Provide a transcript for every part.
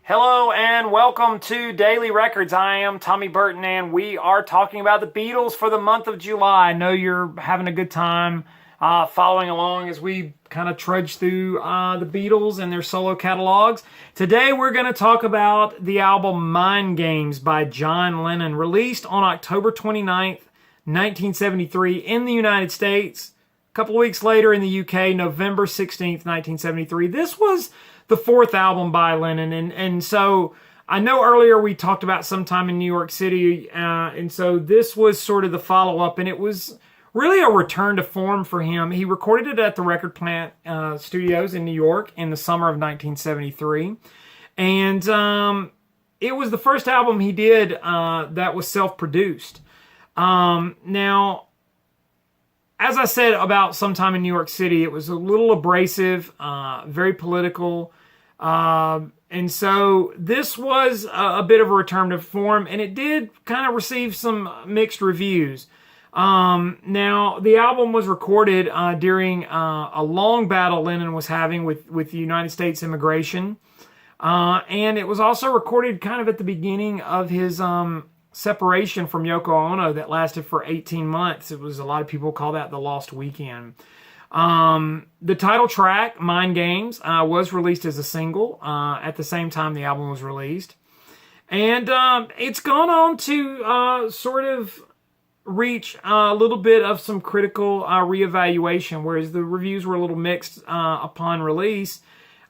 Hello and welcome to Daily Records. I am Tommy Burton and we are talking about the Beatles for the month of July. I know you're having a good time following along as we kind of trudge through the Beatles and their solo catalogs. Today we're going to talk about the album Mind Games by John Lennon, released on October 29th, 1973 in the United States. A couple of weeks later in the UK, November 16th, 1973. This was the fourth album by Lennon, and so I know earlier we talked about Sometime in New York City, and so this was sort of the follow-up, and it was really a return to form for him. He recorded it at the Record Plant Studios in New York in the summer of 1973, and it was the first album he did that was self-produced. Now, as I said about Sometime in New York City, it was a little abrasive, very political, and so this was a bit of a return to form, and it did kind of receive some mixed reviews. Now, the album was recorded during a long battle Lennon was having with the United States immigration, and it was also recorded kind of at the beginning of his separation from Yoko Ono that lasted for 18 months. It was, a lot of people call that the lost weekend. The title track, Mind Games, was released as a single at the same time the album was released. And it's gone on to sort of reach a little bit of some critical reevaluation, whereas the reviews were a little mixed upon release.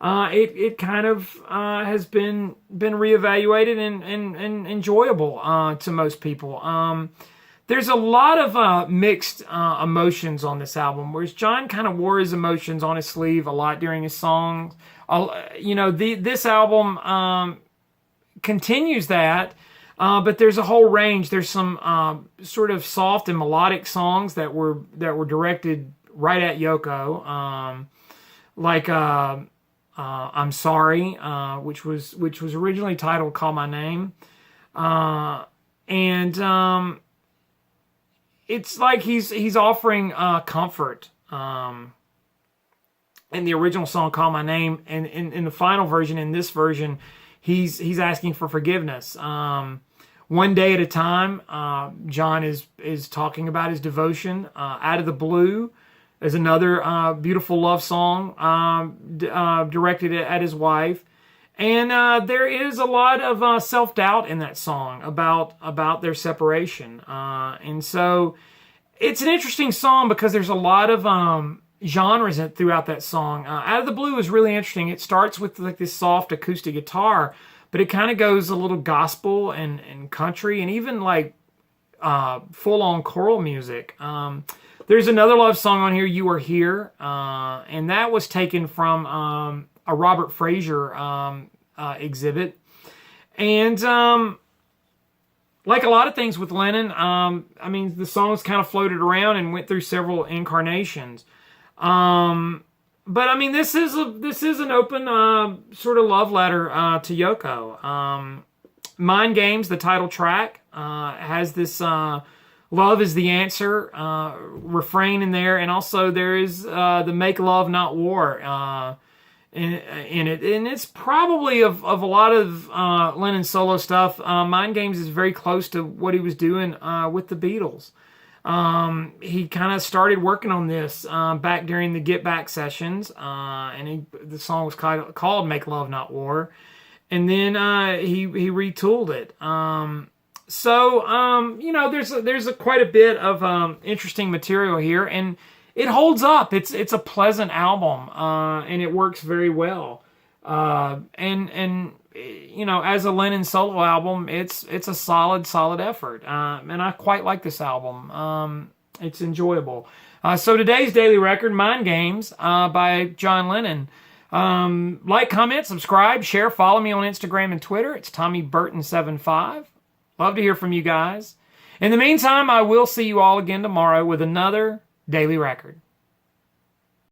It kind of has been reevaluated and enjoyable to most people. There's a lot of mixed emotions on this album, whereas John kind of wore his emotions on his sleeve a lot during his songs. This album continues that, but there's a whole range. There's some sort of soft and melodic songs that were directed right at Yoko, like I'm Sorry, which was originally titled Call My Name. And it's like he's offering comfort in the original song Call My Name, and in the final version, in this version, he's asking for forgiveness. One Day at a Time, John is talking about his devotion. Out of the Blue is another beautiful love song directed at his wife. And there is a lot of self-doubt in that song about their separation. And so it's an interesting song because there's a lot of genres throughout that song. Out of the Blue is really interesting. It starts with like this soft acoustic guitar, but it kind of goes a little gospel and country and even like full-on choral music. There's another love song on here, You Are Here, and that was taken from a Robert Fraser exhibit. And like a lot of things with Lennon, I mean, the songs kind of floated around and went through several incarnations. But I mean, this is an open sort of love letter to Yoko. Mind Games, the title track, has this Love is the Answer refrain in there, and also there is the Make Love Not War in it, and it's probably of a lot of Lennon's solo stuff. Mind Games is very close to what he was doing with the Beatles. He kind of started working on this back during the Get Back sessions, and the song was called Make Love Not War, and then he retooled it. There's quite a bit of interesting material here, and it holds up. It's a pleasant album, and it works very well. As a Lennon solo album, it's a solid effort, and I quite like this album. It's enjoyable. So today's Daily Record, Mind Games, by John Lennon. Like, comment, subscribe, share, follow me on Instagram and Twitter. It's TommyBurton75. Love to hear from you guys. In the meantime, I will see you all again tomorrow with another Daily Record.